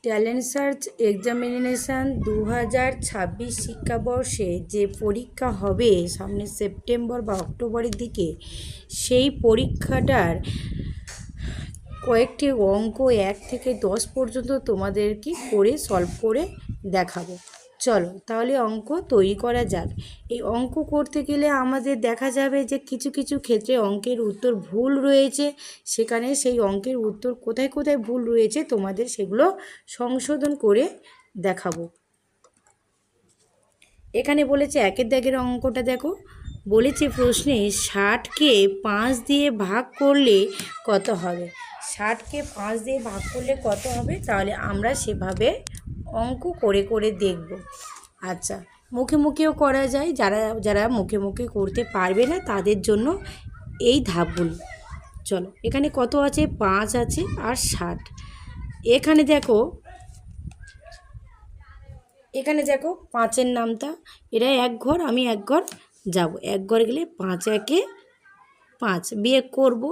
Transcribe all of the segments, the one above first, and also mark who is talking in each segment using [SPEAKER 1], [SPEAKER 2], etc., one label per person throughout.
[SPEAKER 1] Talent search examination 2026 শিক্ষাবর্ষে যে পরীক্ষা হবে সামনে সেপ্টেম্বর বা অক্টোবরের দিকে, সেই পরীক্ষাটার কয়েকটি অঙ্ক 1 থেকে 10 পর্যন্ত তোমাদেরকে করে সলভ করে দেখাবো। চলো তাহলে অঙ্ক তৈরি করা যাক। এই অঙ্ক করতে গেলে আমাদের দেখা যাবে যে কিছু কিছু ক্ষেত্রে অঙ্কের উত্তর ভুল রয়েছে, সেখানে সেই অঙ্কের উত্তর কোথায় কোথায় ভুল রয়েছে তোমাদের সেগুলো সংশোধন করে দেখাবো। এখানে বলেছে 1 দাগের অঙ্কটা দেখো, বলেছে প্রশ্নে 60কে 5 দিয়ে ভাগ করলে কত হবে। 60কে 5 দিয়ে ভাগ করলে কত হবে, তাহলে আমরা সেভাবে অঙ্ক করে করে দেখব। আচ্ছা, মুখে মুখেও করা যায়, যারা যারা মুখে মুখে করতে পারবে না তাদের জন্য এই ধাপগুলো। চলো এখানে কত আছে, 5 আছে আর 60। এখানে দেখো 5-এর নামটা, এরা 1 ঘর আমি 1 ঘর যাব, 1 ঘর গেলে 5 একে 5 বিয়োগ করব,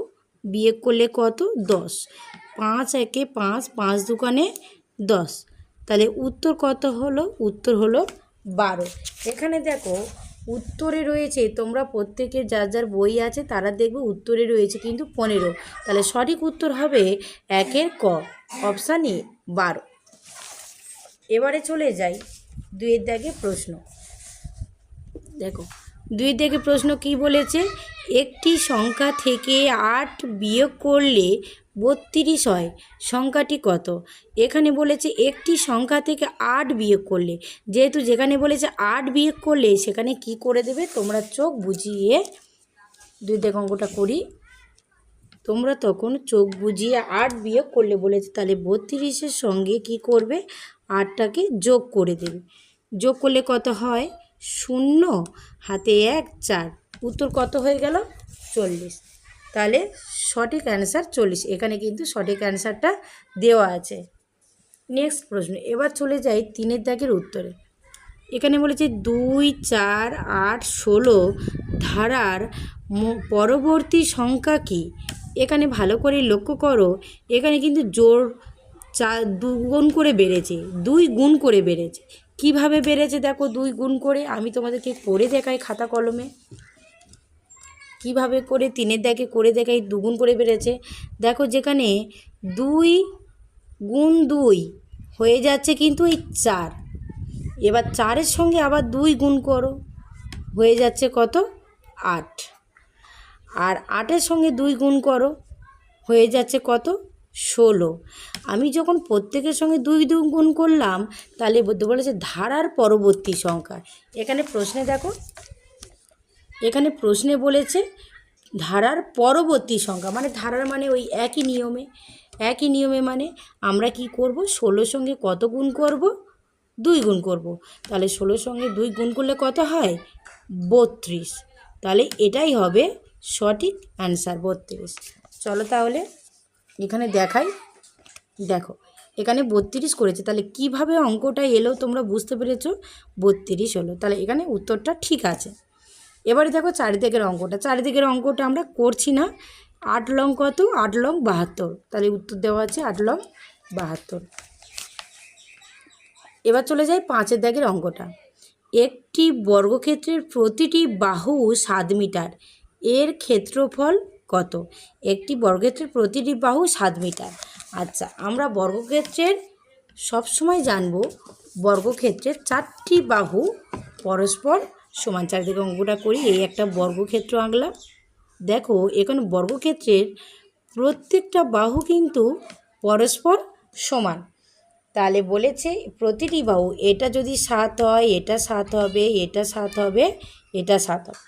[SPEAKER 1] বিয়োগ করলে কত 10, 5 একে 5, 5 দুগুণে 10, তাহলে উত্তর কত হলো, উত্তর হলো 12। এখানে দেখো উত্তরে রয়েছে, তোমরা প্রত্যেকের যার যার বই আছে তারা দেখবে উত্তরে রয়েছে কিন্তু 15, তাহলে সঠিক উত্তর হবে 1-এর ক, অপশান এ 12। এবারে চলে যাই 2-এর দাগে প্রশ্ন। দেখো 2-এর দাগে প্রশ্ন কি বলেছে, একটি সংখ্যা থেকে 8 বিয়োগ করলে 32 হয়, সংখ্যাটি কত। এখানে বলেছে একটি সংখ্যা থেকে 8 বিয়োগ করলে, যেহেতু যেখানে বলেছে 8 বিয়োগ করলে সেখানে কি করে দেবে, তোমরা চোখ বুঝিয়ে 2 দাগ অঙ্কটা করি, তোমরা তখন চোখ বুঝিয়ে 8 বিয়োগ করলে বলেছে, তাহলে 32-এর সঙ্গে কি করবে, 8টাকে যোগ করে দেবে। যোগ করলে কত হয়, 0 হাতে 1 4, উত্তর কত হয়ে গেল 40। তাহলে সঠিক অ্যান্সার 40, এখানে কিন্তু সঠিক অ্যান্সারটা দেওয়া আছে। নেক্সট প্রশ্ন, এবার চলে যাই 3-এর দাগের উত্তরে। এখানে বলেছে 2 4 8 16 ধারার পরবর্তী সংখ্যা কি। এখানে ভালো করে লক্ষ্য করো, এখানে কিন্তু জোর 2 গুণ করে বেড়েছে, 2 গুণ করে বেড়েছে। কিভাবে বেড়েছে দেখো, 2 গুণ করে আমি তোমাদেরকে করে দেখাই খাতা কলমে, কিভাবে করে 3-এর দাগে করে দেখাই। 2 গুণ করে বেড়েছে, দেখো যেখানে 2 গুণ 2 হয়ে যাচ্ছে কিন্তু এই 4, এবার 4-এর সঙ্গে আবার 2 গুণ করো, হয়ে যাচ্ছে কত 8, আর 8-এর সঙ্গে 2 গুণ করো, হয়ে যাচ্ছে কত 16। আমি যখন প্রত্যেকের সঙ্গে 2 গুণ করলাম, তাহলে বলেছে ধারার পরবর্তী সংখ্যা। এখানে প্রশ্নে দেখো, এখানে প্রশ্নে বলেছে ধারার পরবর্তী সংখ্যা, মানে ধারার মানে ওই একই নিয়মে মানে আমরা কি করব, 16 সঙ্গে কত গুণ করব, 2 গুণ করব, তাহলে 16 সঙ্গে 2 গুণ করলে কত হয় 32, তাহলে এটাই হবে সঠিক অ্যান্সার 32। চলো তাহলে এখানে দেখাই, দেখো এখানে 32 করেছে, তাহলে কিভাবে অঙ্কটা এলো তোমরা বুঝতে পেরেছো, 32 হলো, তাহলে এখানে উত্তরটা ঠিক আছে। এবারে দেখো 4 দাগের অঙ্কটা, 4 দাগের অঙ্কটা আমরা করছি না। 8 লং কত, 8 লং 72, তাহলে উত্তর দেওয়া আছে 8 লং 72। এবার চলে যাই 5 দাগের অঙ্কটা। একটি বর্গক্ষেত্রের প্রতিটি বাহু 7 মিটার, এর ক্ষেত্রফল কত। একটি বর্গক্ষেত্রের প্রতিটি বাহু 7 মিটার। আচ্ছা, আমরা বর্গক্ষেত্রের সবসময় জানবো বর্গক্ষেত্রের 4টি বাহু পরস্পর সমান। 4 দিকে অঙ্কটা করি, এই একটা বর্গক্ষেত্র আঁকলাম। দেখো এখানে বর্গক্ষেত্রের প্রত্যেকটা বাহু কিন্তু পরস্পর সমান, তাহলে বলেছে প্রতিটি বাহু, এটা যদি 7 হয় এটা 7 হবে, এটা 7 হবে, এটা 7 হবে,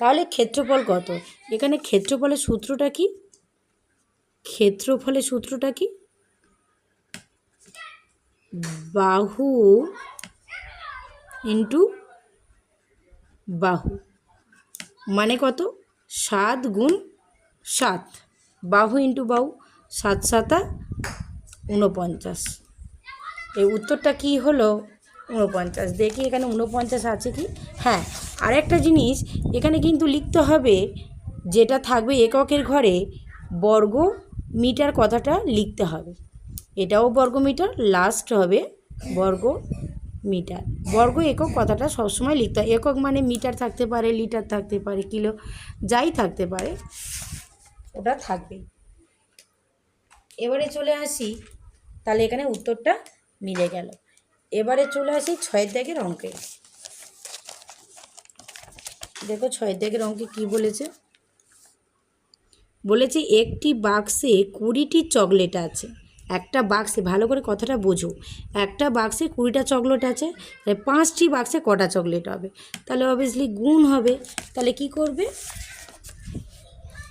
[SPEAKER 1] তাহলে ক্ষেত্রফল কত। এখানে ক্ষেত্রফলের সূত্রটা কি, ক্ষেত্রফলের সূত্রটা কি, বাহু ইন্টু বাহু, মানে কত 7 গুণ 7, বাহু ইন্টু বাহু, 7 7 49, এই উত্তরটা কি হলো 49। দেখি এখানে 49 আছে কি, হ্যাঁ। আরেকটা জিনিস এখানে কিন্তু লিখতে হবে, যেটা থাকবে এককের ঘরে বর্গ মিটার কথাটা লিখতে হবে, এটাও বর্গমিটার, লাস্ট হবে বর্গ মিটার। বর্গ একক কথাটা সবসময় লিখতে হয়। একক মানে মিটার থাকতে পারে, লিটার থাকতে পারে, কিলো, যাই থাকতে পারে, ওটা থাকবেই। এবারে চলে আসি, তাহলে এখানে উত্তরটা মিলে গেল। এবারে চলে আসি 6 দাগের অঙ্কে। দেখো 6 দাগের অঙ্কে কী বলেছে। বলেছে একটি বাক্সে 20টি চকলেট আছে। একটা বাক্সে, ভালো করে কথাটা বোঝো, একটা বাক্সে 20টা চকলেট আছে, তাহলে 5টি বাক্সে কটা চকলেট হবে? তাহলে অবভিয়াসলি গুণ হবে। তাহলে কি করবে,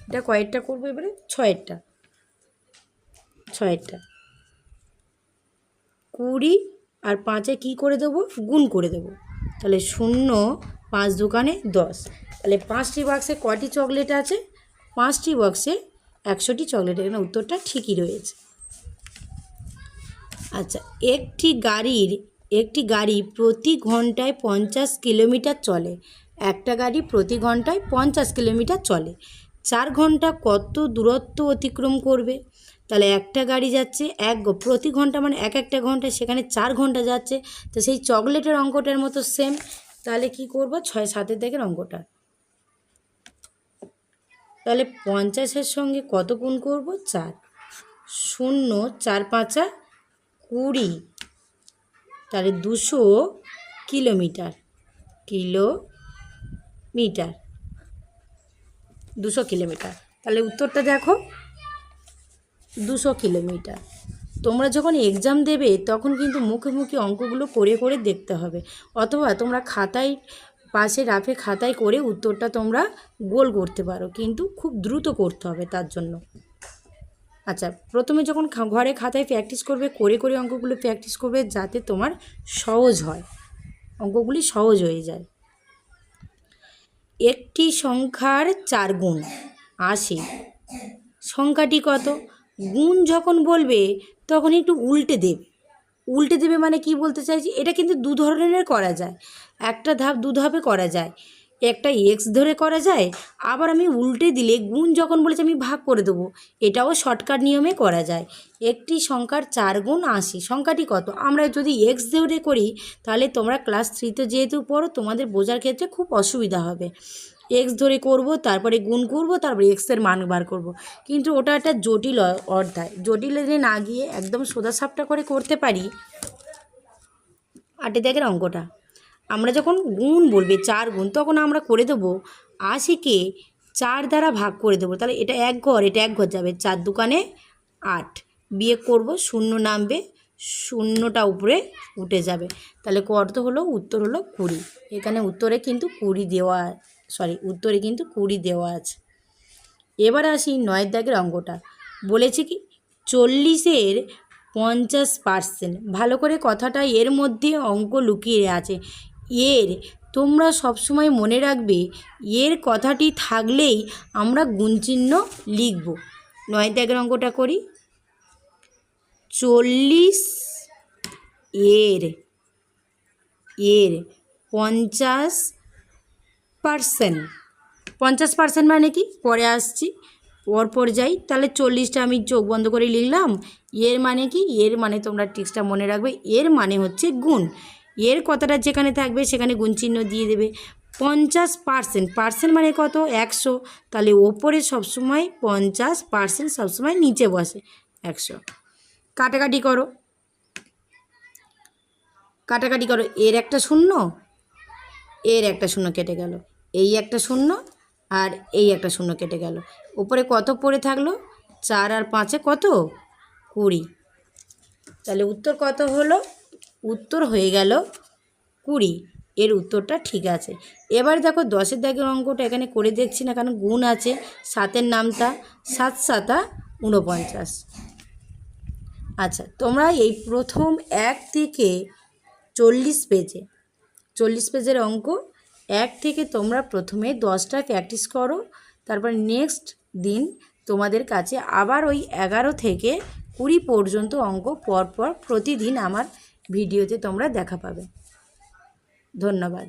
[SPEAKER 1] এটা কয়েকটা করবে? এবারে 6এরটা, 20 আর 5-এ কী করে দেবো? গুণ করে দেবো। তাহলে 0, 5 দোকানে 10। তাহলে 5টি বাক্সে কটি চকলেট আছে? 5টি বাক্সে 100টি চকলেট। এখানে উত্তরটা ঠিকই রয়েছে। আচ্ছা, একটি গাড়ি প্রতি ঘন্টায় 50 কিলোমিটার চলে। একটা গাড়ি প্রতি ঘন্টায় 50 কিলোমিটার চলে। 4 ঘন্টা কত দূরত্ব অতিক্রম করবে? তাহলে একটা গাড়ি যাচ্ছে প্রতি ঘন্টা মানে একটা ঘন্টা, সেখানে 4 ঘন্টা যাচ্ছে। তো সেই চকলেটের অঙ্কটার মতো সেম। তাহলে কি করব? 6-7 দাগের অঙ্কটা। তাহলে 50-এর সঙ্গে কত গুণ করব? 4। 0, 4 5 20, তাহলে 200 কিলোমিটার। 200 কিলোমিটার। তাহলে উত্তরটা দেখো, 200 কিলোমিটার। তোমরা যখন এক্সাম দেবে তখন কিন্তু মুখে মুখে অঙ্কগুলো করে করে দেখতে হবে, অথবা তোমরা খাতায়, পাশে রাফে খাতায় করে উত্তরটা তোমরা গোল করতে পারো, কিন্তু খুব দ্রুত করতে হবে তার জন্য। আচ্ছা, প্রথমে যখন ঘরে খাতায় প্র্যাকটিস করবে, করে করে অঙ্কগুলো প্র্যাকটিস করবে, যাতে তোমার সহজ হয়, অঙ্কগুলি সহজ হয়ে যায়। একটি সংখ্যার 4 গুণ 80। সংখ্যাটি কত? গুণ যখন বলবে তখন একটু উল্টে দেবে মানে কি বলতে চাইছি, এটা কিন্তু 2 ধরনের করা যায়। একটা ধাপ 2 ধাপে করা যায়। একটা এক্স ধরে করা যায়, আবার আমি উল্টে দিলে গুণ যখন বলেছি আমি ভাগ করে দেবো, এটাও শর্টকাট নিয়মে করা যায়। একটি সংখ্যার 4 গুণ 80, সংখ্যাটি কত? আমরা যদি এক্স ধরে করি তাহলে তোমরা ক্লাস 3তে যেহেতু পড়ো, তোমাদের বোঝার ক্ষেত্রে খুব অসুবিধা হবে। এক্স ধরে করব, তারপরে গুণ করব, তারপরে এক্সের মান বার করব, কিন্তু ওটা একটা জটিল অধ্যায়। জটিলে না গিয়ে একদম সোজাসাপটা করে করতে পারি। 8 দাগের অঙ্কটা, আমরা যখন গুণ বলবে 4 গুণ, তখন আমরা করে দেবো 80-কে 4 দ্বারা ভাগ করে দেবো। তাহলে এটা 1 ঘর, এটা 1 ঘর যাবে, 4 দুকানে 8, বিয়োগ করব, 0 নামবে, 0টা উপরে উঠে যাবে। তাহলে কত হলো? উত্তর হলো 20। এখানে উত্তরে কিন্তু 20 দেওয়া, উত্তরে কিন্তু 20 দেওয়া আছে। এবার আসি 9 দাগের অঙ্কটা। বলেছে কি 40-এর 50%। ভালো করে কথাটা, এর মধ্যে অঙ্ক লুকিয়ে আছে। তোমরা সবসময় মনে রাখবে, এর কথাটি থাকলেই আমরা গুণচিহ্ন লিখব। 9 দাগের অঙ্কটা করি। 40 এর 50%। 50% মানে কি? পরে আসছি, পরপর যাই। তাহলে 40টা আমি চোখ বন্ধ করে লিখলাম। এর মানে কি? এর মানে তোমরা টিক্সটা মনে রাখবে, এর মানে হচ্ছে গুণ। এর কথাটা যেখানে থাকবে সেখানে গুণ চিহ্ন দিয়ে দেবে। 50%, পার্সেন্ট মানে কত? 100। তাহলে ওপরে সবসময় 50%, সবসময় নিচে বসে 100। কাটাকাটি করো, এর একটা শূন্য, এর একটা শূন্য কেটে গেল, এই একটা শূন্য আর এই একটা শূন্য কেটে গেল। উপরে কত পড়ে থাকলো? 4 আর 5-এ কত? 20। তাহলে উত্তর কত হলো? উত্তর হয়ে গেল 20। এর উত্তরটা ঠিক আছে। এবার দেখো 10 দাগের অঙ্কটা এখানে করে দেখছি না, কারণ গুণ আছে। 7-এর নামতা, 7 7 49। আচ্ছা, তোমরা এই প্রথম 1 থেকে 40 পেজের অঙ্ক 1 থেকে তোমরা প্রথমে 10টা প্র্যাকটিস করো। তারপর নেক্সট দিন তোমাদের কাছে আবার ওই 11 থেকে 20 পর্যন্ত অঙ্ক পরপর প্রতিদিন আমার ভিডিওতে তোমরা দেখা পাবে। ধন্যবাদ।